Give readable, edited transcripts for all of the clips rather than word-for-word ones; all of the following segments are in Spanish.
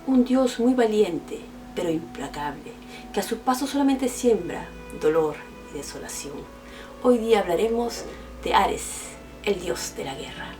un Dios muy valiente, pero implacable, que a su paso solamente siembra dolor y desolación. Hoy día hablaremos de Ares, el dios de la guerra.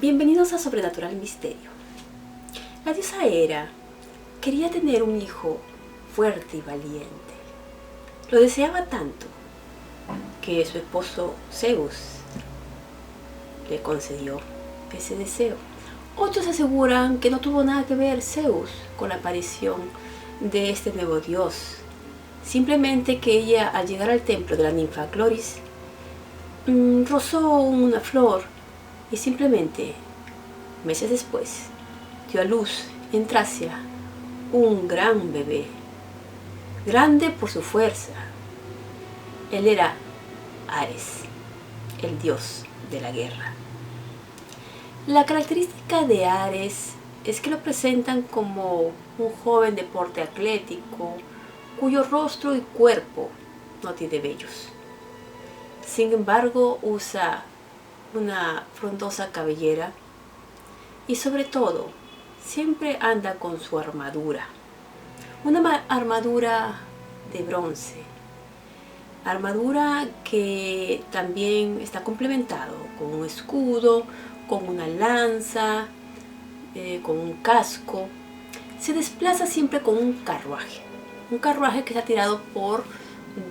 Bienvenidos a Sobrenatural Misterio. La diosa Hera quería tener un hijo fuerte y valiente. Lo deseaba tanto que su esposo Zeus le concedió ese deseo. Otros aseguran que no tuvo nada que ver Zeus con la aparición de este nuevo dios. Simplemente que ella, al llegar al templo de la ninfa Cloris, rozó una flor y simplemente, meses después, dio a luz en Tracia un gran bebé, grande por su fuerza. Él era Ares, el dios de la guerra. La característica de Ares es que lo presentan como un joven de porte atlético, cuyo rostro y cuerpo no tiene vellos. Sin embargo, usa una frondosa cabellera y sobre todo siempre anda con su armadura, una armadura de bronce, armadura que también está complementado con un escudo, con una lanza, con un casco. Se desplaza siempre con un carruaje que está tirado por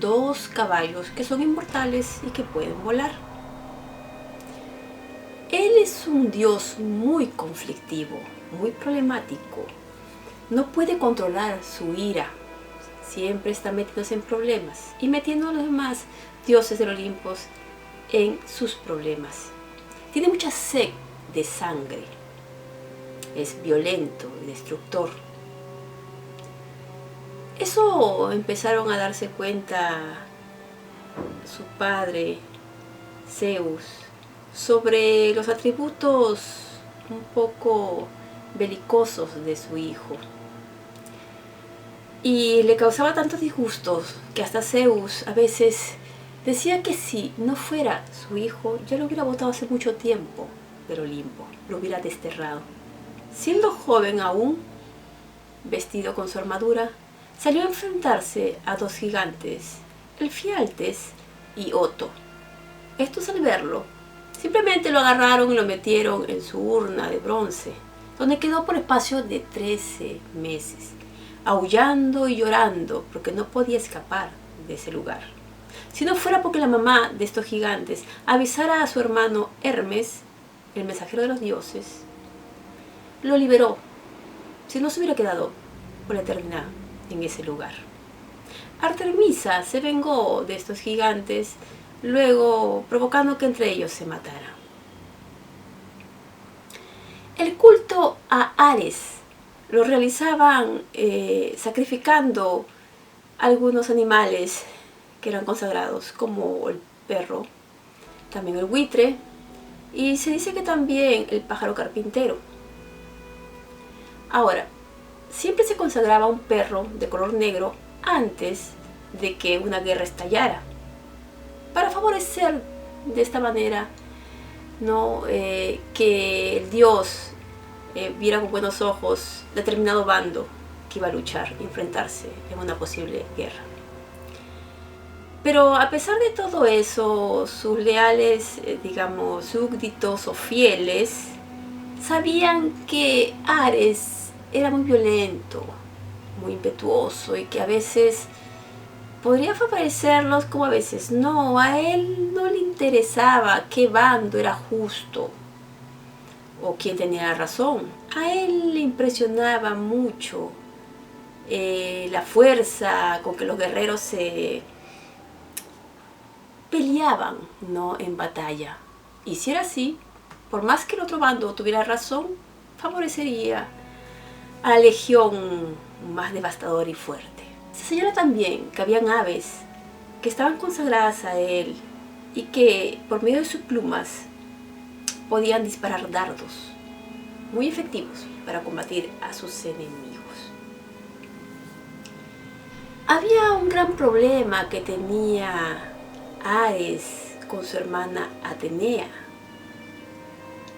2 caballos que son inmortales y que pueden volar. Él es un dios muy conflictivo, muy problemático. No puede controlar su ira. Siempre está metiéndose en problemas y metiendo a los demás dioses del Olimpo en sus problemas. Tiene mucha sed de sangre. Es violento y destructor. Eso empezaron a darse cuenta su padre, Zeus, sobre los atributos un poco belicosos de su hijo. Y le causaba tantos disgustos que hasta Zeus a veces decía que si no fuera su hijo, ya lo hubiera botado hace mucho tiempo del Olimpo, lo hubiera desterrado. Siendo joven aún, vestido con su armadura, salió a enfrentarse a 2 gigantes, el Fialtes y Oto. Estos, al verlo, simplemente lo agarraron y lo metieron en su urna de bronce, donde quedó por espacio de 13 meses, aullando y llorando porque no podía escapar de ese lugar. Si no fuera porque la mamá de estos gigantes avisara a su hermano Hermes, el mensajero de los dioses, lo liberó, si no se hubiera quedado por la eternidad en ese lugar. Artemisa se vengó de estos gigantes, luego provocando que entre ellos se mataran. El culto a Ares lo realizaban sacrificando algunos animales que eran consagrados, como el perro, también el buitre, y se dice que también el pájaro carpintero. Ahora, siempre se consagraba un perro de color negro antes de que una guerra estallara, para favorecer de esta manera, ¿no? Que el dios viera con buenos ojos determinado bando que iba a luchar y enfrentarse en una posible guerra. Pero a pesar de todo eso, sus leales, súbditos o fieles, sabían que Ares era muy violento, muy impetuoso y que a veces podría favorecerlos como a veces no. A él no le interesaba qué bando era justo o quién tenía la razón. A él le impresionaba mucho la fuerza con que los guerreros se peleaban, ¿no?, en batalla. Y si era así, por más que el otro bando tuviera razón, favorecería a la legión más devastadora y fuerte. Se señala también que habían aves que estaban consagradas a él y que por medio de sus plumas podían disparar dardos muy efectivos para combatir a sus enemigos. Había un gran problema que tenía Ares con su hermana Atenea.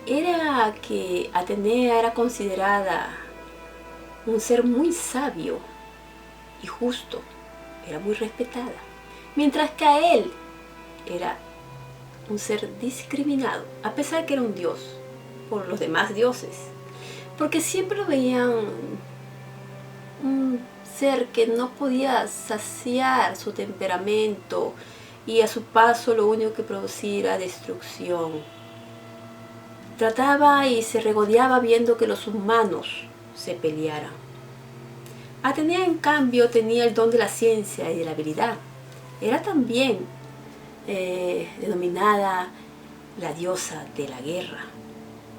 Era que Atenea era considerada un ser muy sabio y justo, era muy respetada, mientras que a él era un ser discriminado, a pesar que era un dios, por los demás dioses, porque siempre lo veían un ser que no podía saciar su temperamento y a su paso lo único que producía era destrucción. Trataba y se regodeaba viendo que los humanos se pelearan. Atenea, en cambio, tenía el don de la ciencia y de la habilidad. Era también denominada la diosa de la guerra,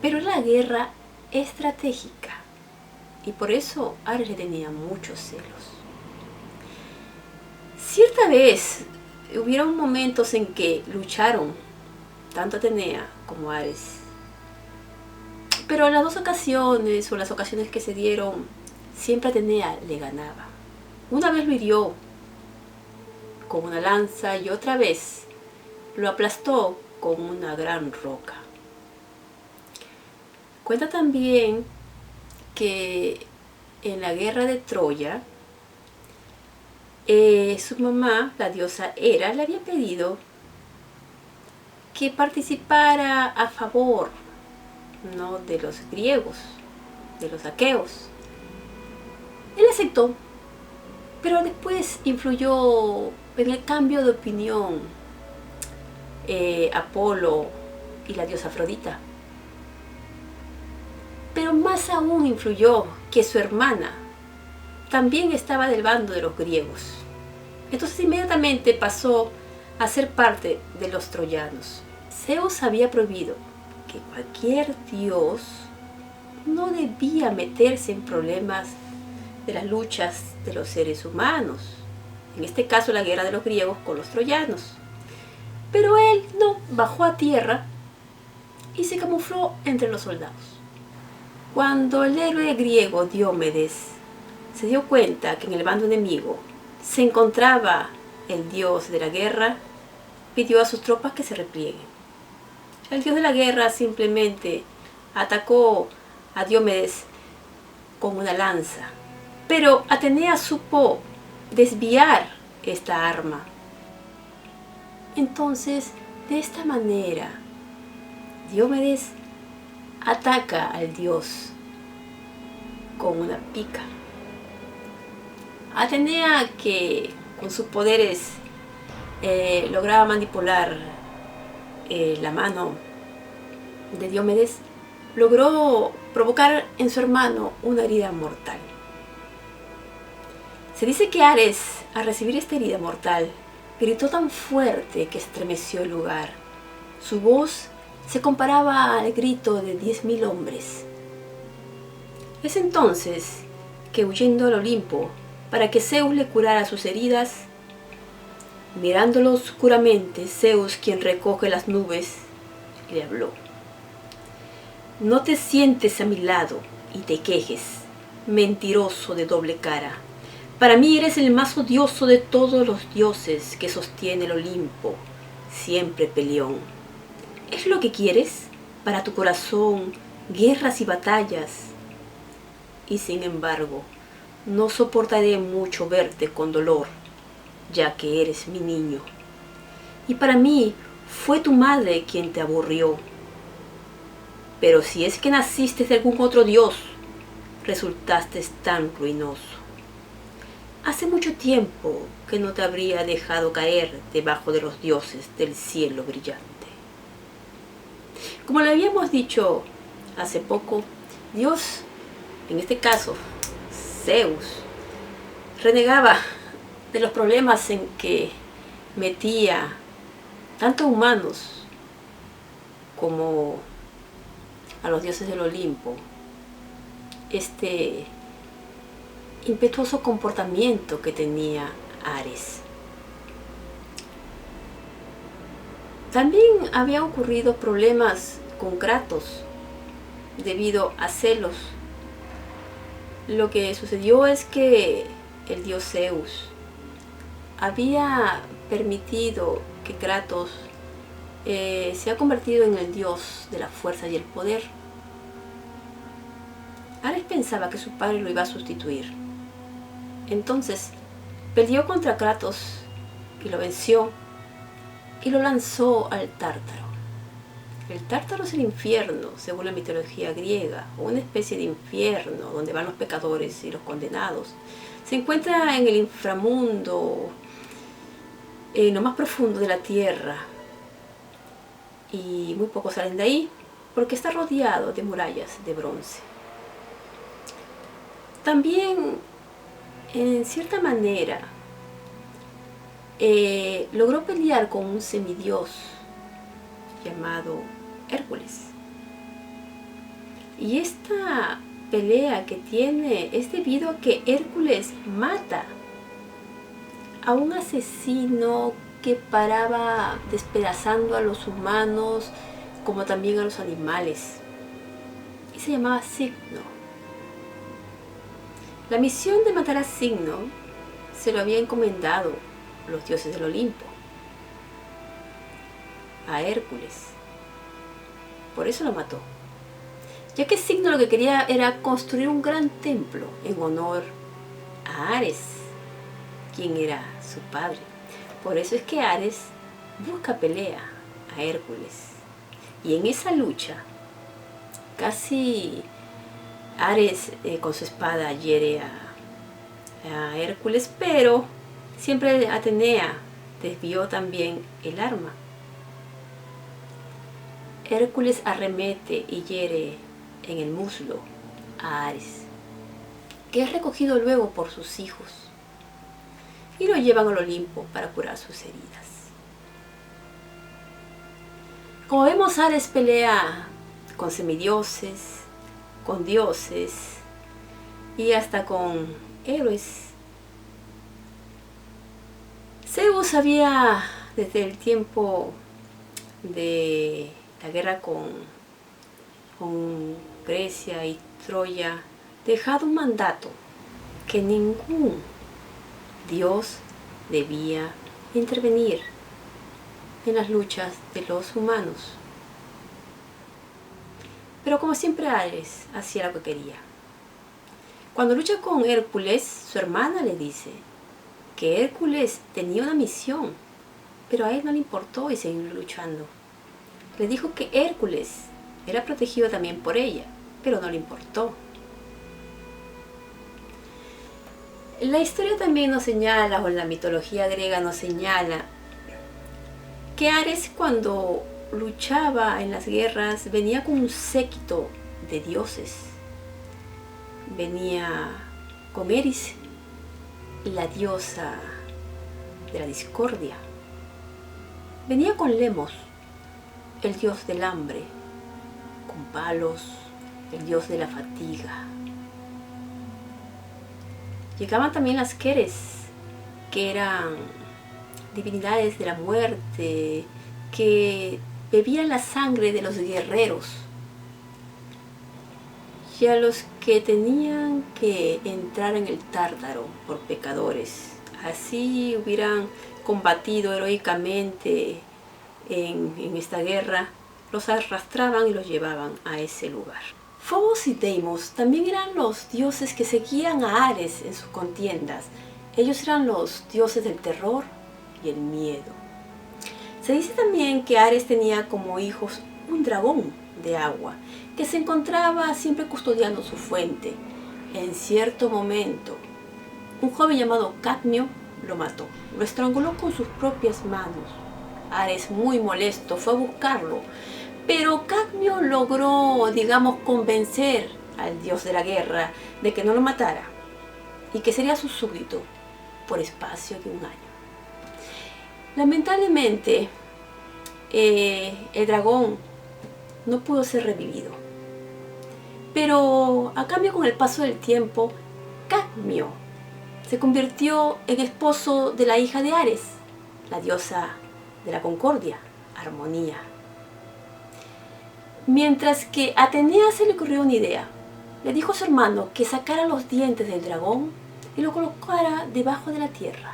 pero la guerra estratégica, y por eso Ares le tenía muchos celos. Cierta vez hubieron momentos en que lucharon tanto Atenea como Ares, pero en las dos ocasiones, o las ocasiones que se dieron, siempre Atenea le ganaba. Una vez lo hirió con una lanza y otra vez lo aplastó con una gran roca. Cuenta también que en la guerra de Troya, su mamá, la diosa Hera, le había pedido que participara a favor, ¿no?, de los griegos, de los aqueos. Él aceptó, pero después influyó en el cambio de opinión Apolo y la diosa Afrodita. Pero más aún influyó que su hermana también estaba del bando de los griegos. Entonces inmediatamente pasó a ser parte de los troyanos. Zeus había prohibido que cualquier dios no debía meterse en problemas de las luchas de los seres humanos, en este caso la guerra de los griegos con los troyanos. Pero él no, bajó a tierra y se camufló entre los soldados. Cuando el héroe griego Diomedes se dio cuenta que en el bando enemigo se encontraba el dios de la guerra, pidió a sus tropas que se replieguen. El dios de la guerra simplemente atacó a Diomedes con una lanza, pero Atenea supo desviar esta arma. Entonces, de esta manera, Diomedes ataca al dios con una pica. Atenea, que con sus poderes lograba manipular la mano de Diomedes, logró provocar en su hermano una herida mortal. Se dice que Ares, al recibir esta herida mortal, gritó tan fuerte que estremeció el lugar. Su voz se comparaba al grito de 10.000 hombres. Es entonces que, huyendo al Olimpo para que Zeus le curara sus heridas, mirándolo oscuramente, Zeus, quien recoge las nubes, le habló: no te sientes a mi lado y te quejes, mentiroso de doble cara. Para mí eres el más odioso de todos los dioses que sostiene el Olimpo, siempre peleón. ¿Es lo que quieres para tu corazón, guerras y batallas? Y sin embargo, no soportaré mucho verte con dolor, ya que eres mi niño. Y para mí fue tu madre quien te aburrió. Pero si es que naciste de algún otro dios, resultaste tan ruinoso. Hace mucho tiempo que no te habría dejado caer debajo de los dioses del cielo brillante. Como le habíamos dicho hace poco, Dios, en este caso Zeus, renegaba de los problemas en que metía tanto humanos como a los dioses del Olimpo este impetuoso comportamiento que tenía Ares. También habían ocurrido problemas con Kratos debido a celos. Lo que sucedió es que el dios Zeus había permitido que Kratos se ha convertido en el dios de la fuerza y el poder. Ares pensaba que su padre lo iba a sustituir. Entonces peleó contra Kratos y lo venció y lo lanzó al Tártaro. El Tártaro es el infierno, según la mitología griega, o una especie de infierno donde van los pecadores y los condenados. Se encuentra en el inframundo, en lo más profundo de la tierra, y muy pocos salen de ahí porque está rodeado de murallas de bronce. También, en cierta manera, logró pelear con un semidios llamado Hércules. Y esta pelea que tiene es debido a que Hércules mata a un asesino que paraba despedazando a los humanos como también a los animales, y se llamaba Cicno. La misión de matar a Cicno se lo había encomendado los dioses del Olimpo a Hércules. Por eso lo mató, ya que Cicno lo que quería era construir un gran templo en honor a Ares, quien era su padre. Por eso es que Ares busca pelea a Hércules, y en esa lucha casi Ares con su espada hiere a Hércules, pero siempre Atenea desvió también el arma. Hércules arremete y hiere en el muslo a Ares, que es recogido luego por sus hijos y lo llevan al Olimpo para curar sus heridas. Como vemos, Ares pelea con semidioses, con dioses y hasta con héroes. Zeus había, desde el tiempo de la guerra con Grecia y Troya, dejado un mandato que ningún dios debía intervenir en las luchas de los humanos. Pero como siempre, Ares hacía lo que quería. Cuando lucha con Hércules, su hermana le dice que Hércules tenía una misión, pero a él no le importó y siguió luchando. Le dijo que Hércules era protegido también por ella, pero no le importó. La historia también nos señala, o la mitología griega nos señala, que Ares, cuando luchaba en las guerras, venía con un séquito de dioses. Venía con Eris, la diosa de la discordia. Venía con Lemos, el dios del hambre, con Palos, el dios de la fatiga. Llegaban también las Queres, que eran divinidades de la muerte, que bebían la sangre de los guerreros, y a los que tenían que entrar en el Tártaro por pecadores. Así hubieran combatido heroicamente en esta guerra, los arrastraban y los llevaban a ese lugar. Fobos y Deimos también eran los dioses que seguían a Ares en sus contiendas. Ellos eran los dioses del terror y el miedo. Se dice también que Ares tenía como hijos un dragón de agua que se encontraba siempre custodiando su fuente. En cierto momento, un joven llamado Cadmio lo mató, lo estranguló con sus propias manos. Ares, muy molesto, fue a buscarlo, pero Cadmio logró, convencer al dios de la guerra de que no lo matara y que sería su súbdito por espacio de un año. Lamentablemente, el dragón no pudo ser revivido. Pero a cambio, con el paso del tiempo, Cadmio se convirtió en esposo de la hija de Ares, la diosa de la concordia, Armonía. Mientras que a Atenea se le ocurrió una idea. Le dijo a su hermano que sacara los dientes del dragón y lo colocara debajo de la tierra.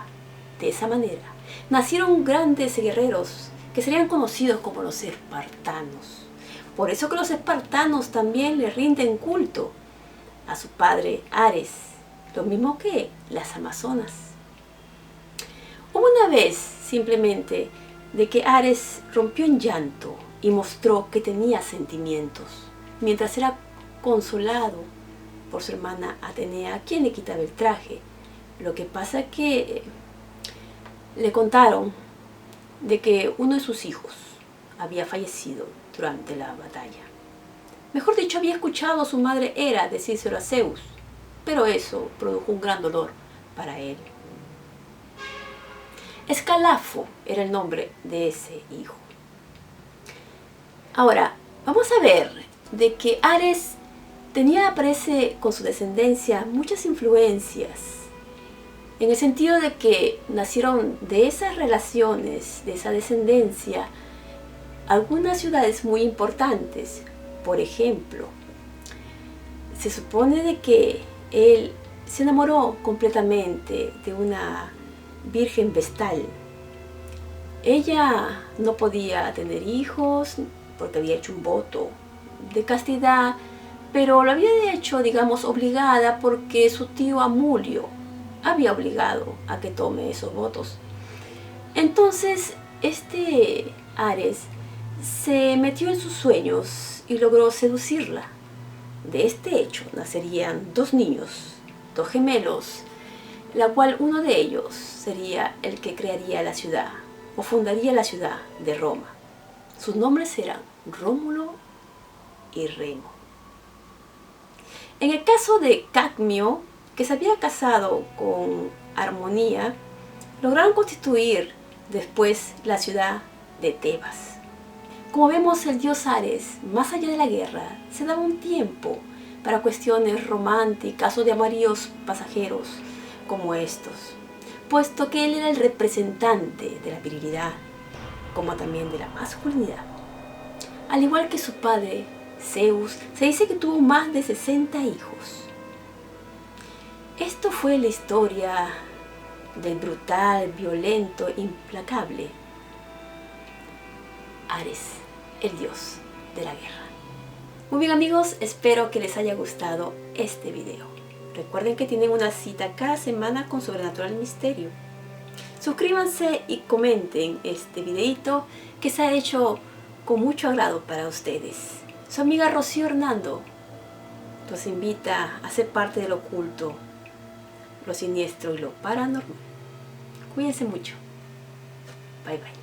De esa manera nacieron grandes guerreros que serían conocidos como los espartanos. Por eso que los espartanos también le rinden culto a su padre Ares, lo mismo que las amazonas. Hubo una vez simplemente de que Ares rompió en llanto y mostró que tenía sentimientos, mientras era consolado por su hermana Atenea, quien le quitaba el traje. Lo que pasa es que le contaron de que uno de sus hijos había fallecido durante la batalla. Mejor dicho, había escuchado a su madre Hera decírselo a Zeus, pero eso produjo un gran dolor para él. Escalafo era el nombre de ese hijo. Ahora, vamos a ver de que Ares tenía, parece, con su descendencia muchas influencias, en el sentido de que nacieron de esas relaciones, de esa descendencia, algunas ciudades muy importantes. Por ejemplo, se supone de que él se enamoró completamente de una virgen vestal. Ella no podía tener hijos porque había hecho un voto de castidad, pero lo había hecho, digamos, obligada porque su tío Amulio había obligado a que tome esos votos. Entonces, este Ares se metió en sus sueños y logró seducirla. De este hecho nacerían dos niños, dos gemelos, la cual uno de ellos sería el que crearía la ciudad o fundaría la ciudad de Roma. Sus nombres eran Rómulo y Remo. En el caso de Cadmio, que se había casado con Armonía, lograron constituir después la ciudad de Tebas. Como vemos, el dios Ares, más allá de la guerra, se daba un tiempo para cuestiones románticas o de amoríos pasajeros como estos, puesto que él era el representante de la virilidad, como también de la masculinidad. Al igual que su padre, Zeus, se dice que tuvo más de 60 hijos. Esto fue la historia del brutal, violento, implacable Ares, el dios de la guerra. Muy bien, amigos, espero que les haya gustado este video. Recuerden que tienen una cita cada semana con Sobrenatural Misterio. Suscríbanse y comenten este videito que se ha hecho con mucho agrado para ustedes. Su amiga Rocío Hernando los invita a ser parte del oculto, lo siniestro y lo paranormal. Cuídense mucho. Bye bye.